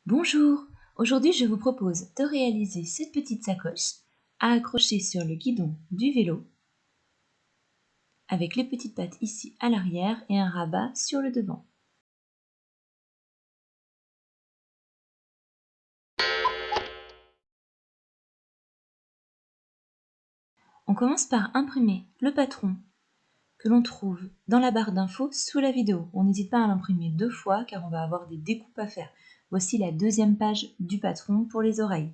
Bonjour, aujourd'hui je vous propose de réaliser cette petite sacoche à accrocher sur le guidon du vélo avec les petites pattes ici à l'arrière et un rabat sur le devant. On commence par imprimer le patron que l'on trouve dans la barre d'infos sous la vidéo. On n'hésite pas à l'imprimer 2 fois car on va avoir des découpes à faire. Voici la deuxième page du patron pour les oreilles.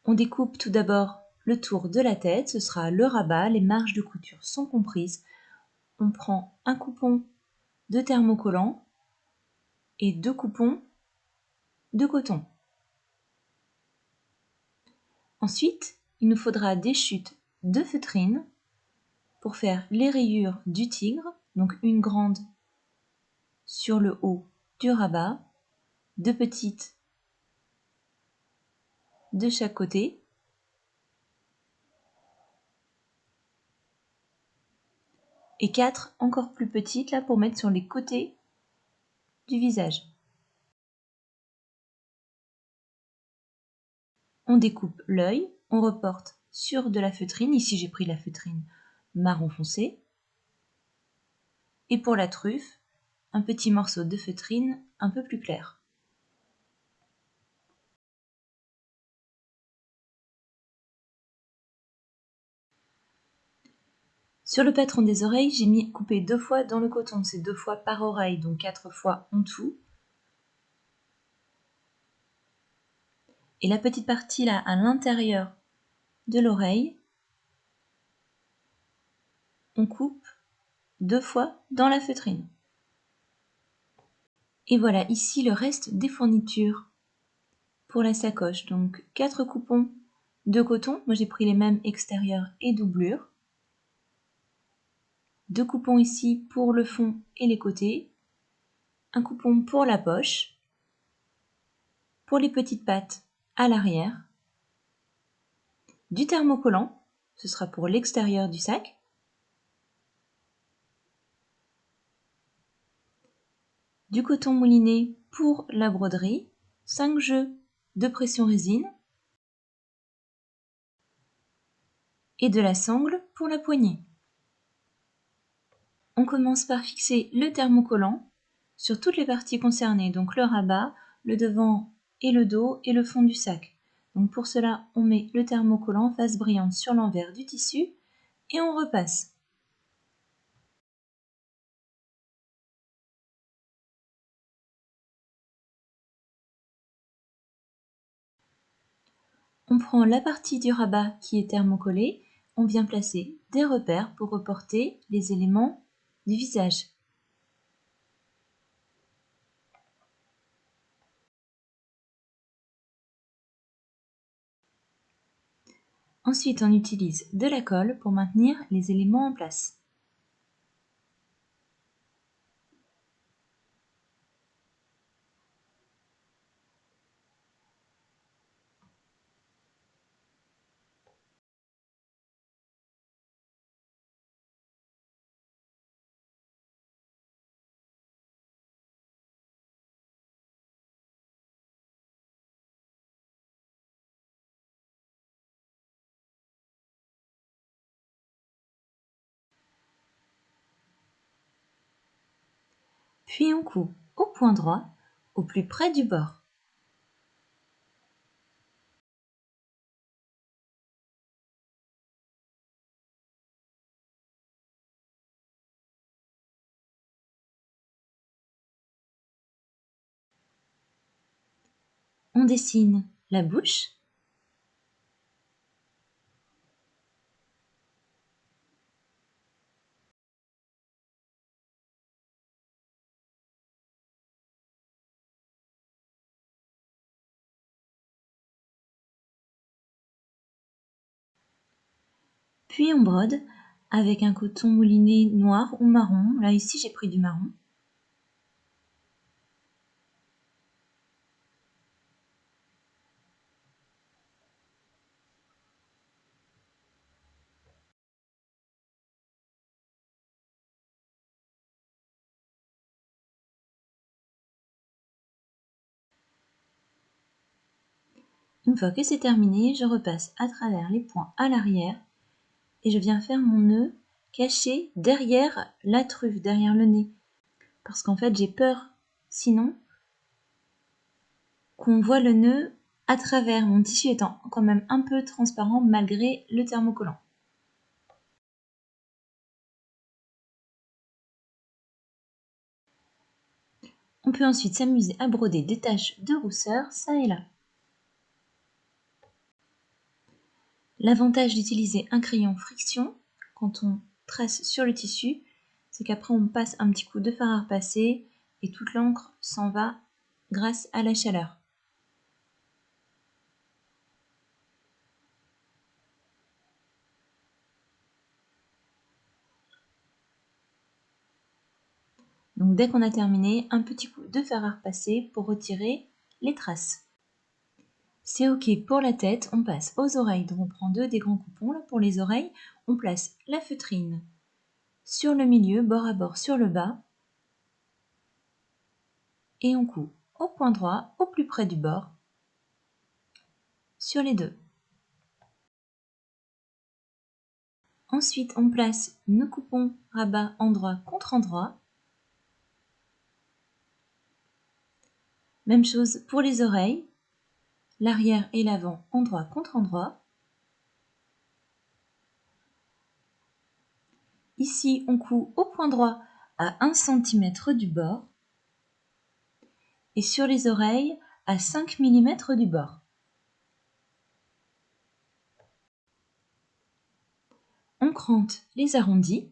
On découpe tout d'abord le tour de la tête, ce sera le rabat, les marges de couture sont comprises. On prend un coupon de thermocollant et 2 coupons de coton. Ensuite, il nous faudra des chutes de feutrine pour faire les rayures du tigre, donc une grande sur le haut du rabat, 2 petites de chaque côté, et 4 encore plus petites là pour mettre sur les côtés du visage. On découpe l'œil, on reporte sur de la feutrine, ici j'ai pris la feutrine marron foncé, et pour la truffe, un petit morceau de feutrine un peu plus clair. Sur le patron des oreilles, j'ai coupé 2 fois dans le coton, c'est 2 fois par oreille, donc 4 fois en tout. Et la petite partie là à l'intérieur de l'oreille, on coupe 2 fois dans la feutrine. Et voilà ici le reste des fournitures pour la sacoche. Donc 4 coupons de coton, moi j'ai pris les mêmes extérieurs et doublures. 2 coupons ici pour le fond et les côtés. Un coupon pour la poche. Pour les petites pattes à l'arrière. Du thermocollant, ce sera pour l'extérieur du sac. Du coton mouliné pour la broderie, 5 jeux de pression résine et de la sangle pour la poignée. On commence par fixer le thermocollant sur toutes les parties concernées, donc le rabat, le devant et le dos et le fond du sac. Donc pour cela, on met le thermocollant face brillante sur l'envers du tissu et on repasse. On prend la partie du rabat qui est thermocollée, on vient placer des repères pour reporter les éléments du visage. Ensuite, on utilise de la colle pour maintenir les éléments en place. Puis on coupe au point droit, au plus près du bord. On dessine la bouche. Puis on brode avec un coton mouliné noir ou marron. Là ici j'ai pris du marron. Une fois que c'est terminé, je repasse à travers les points à l'arrière et je viens faire mon nœud caché derrière la truffe, derrière le nez. Parce qu'en fait, j'ai peur, sinon, qu'on voit le nœud à travers, mon tissu étant quand même un peu transparent malgré le thermocollant. On peut ensuite s'amuser à broder des taches de rousseur, ça et là. L'avantage d'utiliser un crayon friction quand on trace sur le tissu, c'est qu'après on passe un petit coup de fer à repasser et toute l'encre s'en va grâce à la chaleur. Donc dès qu'on a terminé, un petit coup de fer à repasser pour retirer les traces. C'est ok pour la tête, on passe aux oreilles. Donc on prend des grands coupons là pour les oreilles, on place la feutrine sur le milieu, bord à bord sur le bas, et on coud au point droit, au plus près du bord, sur les deux. Ensuite, on place nos coupons rabat endroit contre endroit. Même chose pour les oreilles, l'arrière et l'avant endroit contre endroit. Ici, on coud au point droit à 1 cm du bord et sur les oreilles à 5 mm du bord. On crante les arrondis.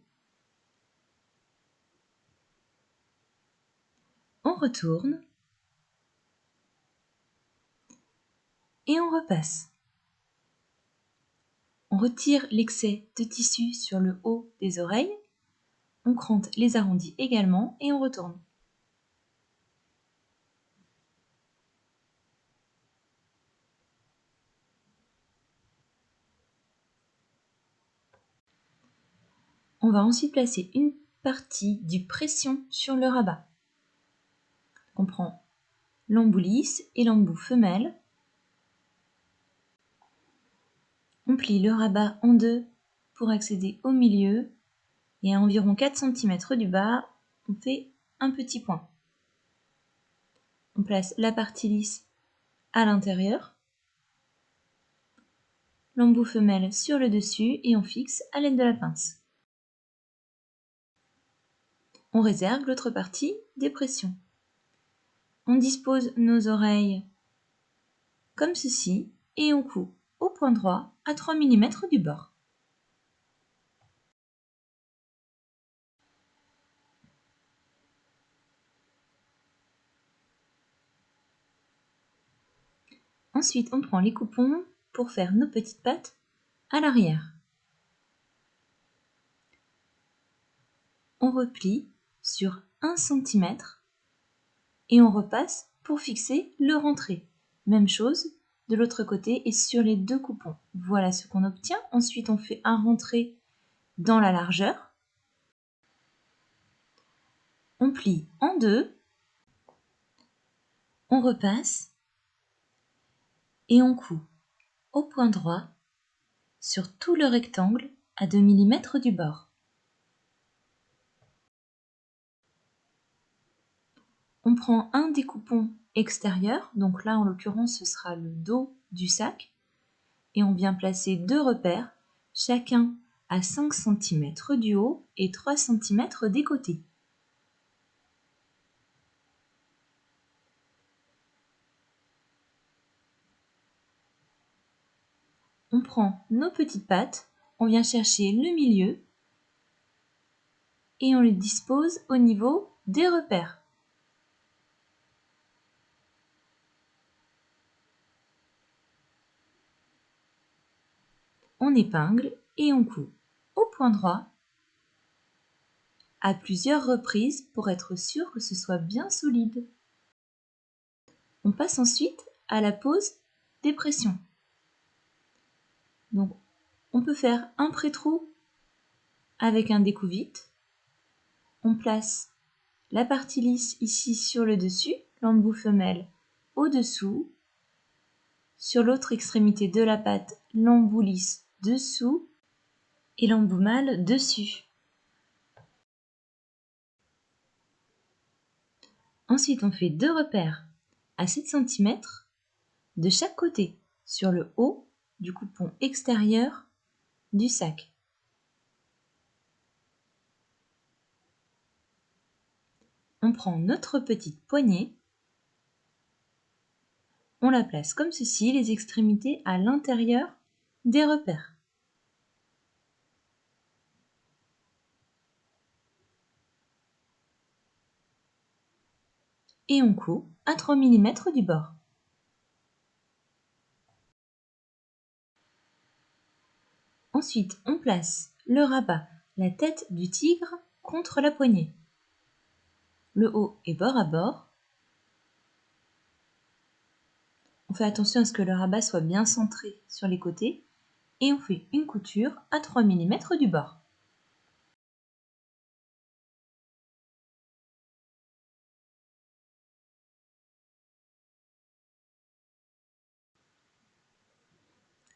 On retourne et on repasse. On retire l'excès de tissu sur le haut des oreilles. On crante les arrondis également et on retourne. On va ensuite placer une partie du pression sur le rabat. On prend l'embout lisse et l'embout femelle. On plie le rabat en deux pour accéder au milieu et à environ 4 cm du bas, on fait un petit point. On place la partie lisse à l'intérieur, l'embout femelle sur le dessus et on fixe à l'aide de la pince. On réserve l'autre partie des pressions. On dispose nos oreilles comme ceci et on coud au point droit à 3 mm du bord. Ensuite, on prend les coupons pour faire nos petites pattes à l'arrière. On replie sur 1 cm et on repasse pour fixer le rentré. Même chose de l'autre côté et sur les deux coupons. Voilà ce qu'on obtient. Ensuite, on fait un rentré dans la largeur. On plie en deux. On repasse et on coud au point droit sur tout le rectangle à 2 mm du bord. On prend un des coupons extérieurs, donc là en l'occurrence ce sera le dos du sac, et on vient placer deux repères, chacun à 5 cm du haut et 3 cm des côtés. On prend nos petites pattes, on vient chercher le milieu et on les dispose au niveau des repères. On épingle et on coud au point droit à plusieurs reprises pour être sûr que ce soit bien solide. On passe ensuite à la pose des pressions. Donc, on peut faire un pré-trou avec un découvite. On place la partie lisse ici sur le dessus, l'embout femelle au-dessous, Sur l'autre extrémité de la patte, l'embout lisse dessous et l'embout mâle dessus. Ensuite, on fait 2 repères à 7 cm de chaque côté sur le haut du coupon extérieur du sac. On prend notre petite poignée, on la place comme ceci, les extrémités à l'intérieur des repères. Et on coud à 3 mm du bord. Ensuite, on place le rabat, la tête du tigre contre la poignée. Le haut est bord à bord. On fait attention à ce que le rabat soit bien centré sur les côtés et on fait une couture à 3 mm du bord.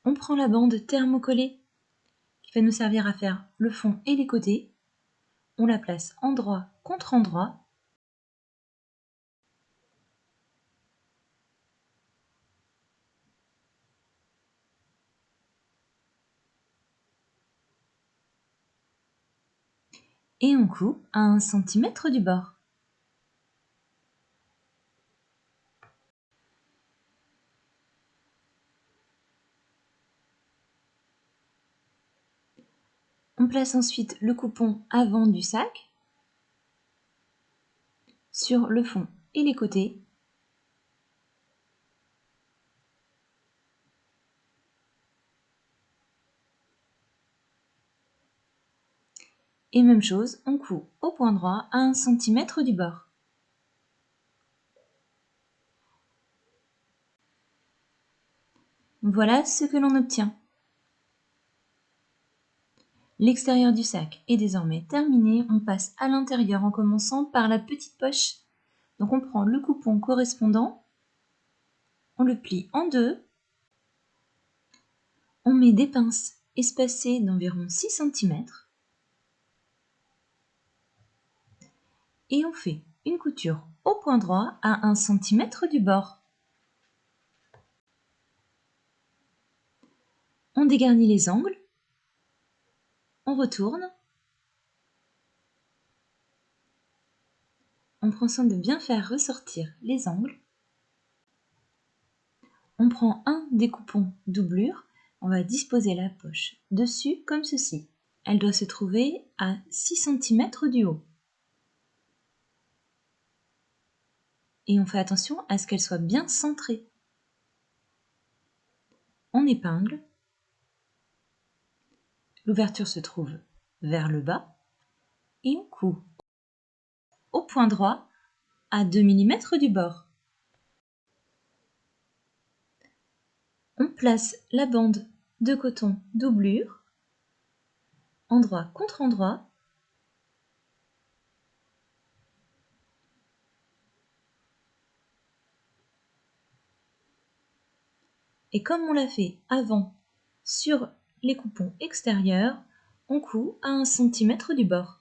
On prend la bande thermocollée qui va nous servir à faire le fond et les côtés. On la place endroit contre endroit. Et on coud à 1 cm du bord. On place ensuite le coupon avant du sac sur le fond et les côtés. Et même chose, on coud au point droit à 1 cm du bord. Voilà ce que l'on obtient. L'extérieur du sac est désormais terminé, on passe à l'intérieur en commençant par la petite poche. Donc on prend le coupon correspondant, on le plie en deux, on met des pinces espacées d'environ 6 cm et on fait une couture au point droit à 1 cm du bord. On dégarnit les angles, on retourne, on prend soin de bien faire ressortir les angles. On prend un des coupons doublure, on va disposer la poche dessus comme ceci. Elle doit se trouver à 6 cm du haut. Et on fait attention à ce qu'elle soit bien centrée. On épingle. L'ouverture se trouve vers le bas et on coud au point droit à 2 mm du bord. On place la bande de coton doublure, endroit contre endroit. Et comme on l'a fait avant sur les coupons extérieurs, on coud à 1 cm du bord.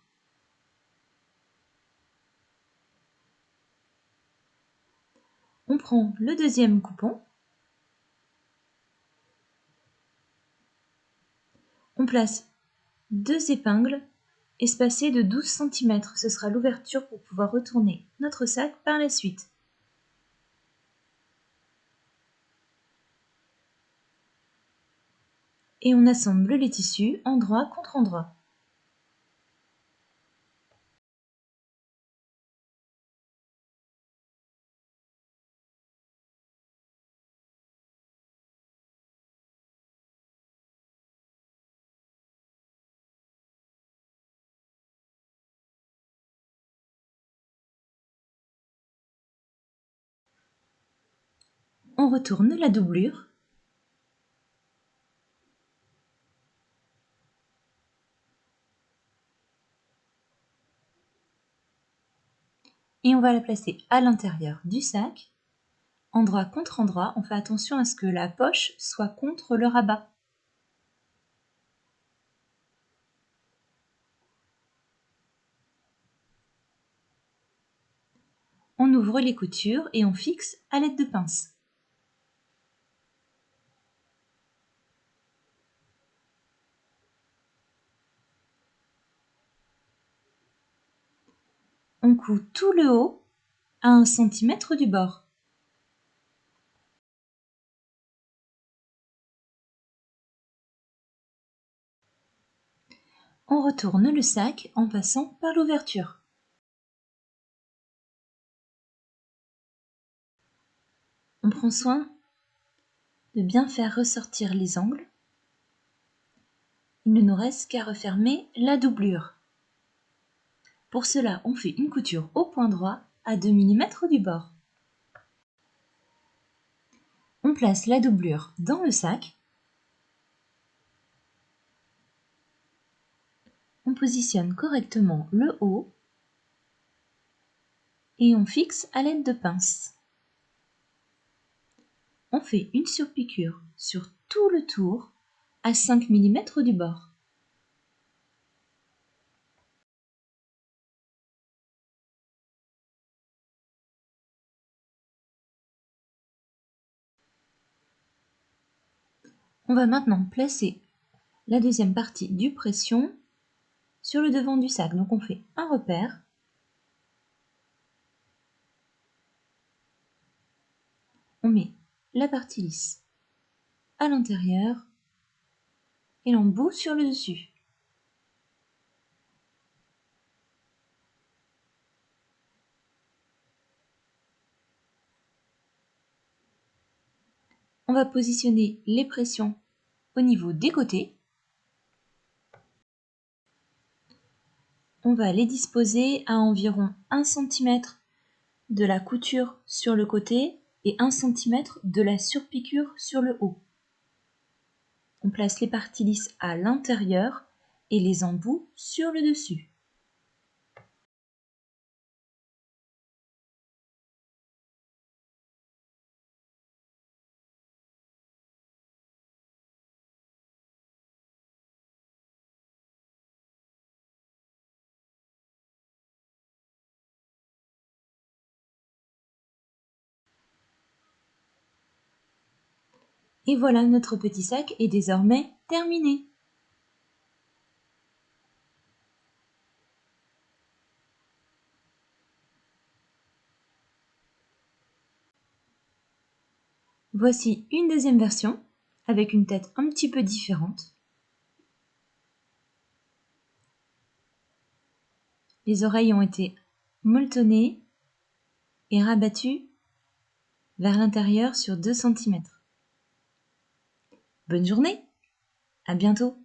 On prend le deuxième coupon, on place 2 épingles espacées de 12 cm. Ce sera l'ouverture pour pouvoir retourner notre sac par la suite. Et on assemble les tissus endroit contre endroit. On retourne la doublure. Et on va la placer à l'intérieur du sac Endroit contre endroit, on fait attention à ce que la poche soit contre le rabat. On ouvre les coutures et on fixe à l'aide de pince. On coud tout le haut à 1 cm du bord. On retourne le sac en passant par l'ouverture. On prend soin de bien faire ressortir les angles. Il ne nous reste qu'à refermer la doublure. Pour cela, on fait une couture au point droit à 2 mm du bord. On place la doublure dans le sac. On positionne correctement le haut et on fixe à l'aide de pince. On fait une surpiqûre sur tout le tour à 5 mm du bord. On va maintenant placer la deuxième partie du pression sur le devant du sac. Donc on fait un repère. On met la partie lisse à l'intérieur et l'embout sur le dessus. On va positionner les pressions au niveau des côtés. On va les disposer à environ 1 cm de la couture sur le côté et 1 cm de la surpiqûre sur le haut. On place les parties lisses à l'intérieur et les embouts sur le dessus. Et voilà, notre petit sac est désormais terminé. Voici une deuxième version avec une tête un petit peu différente. Les oreilles ont été molletonnées et rabattues vers l'intérieur sur 2 cm. Bonne journée, à bientôt!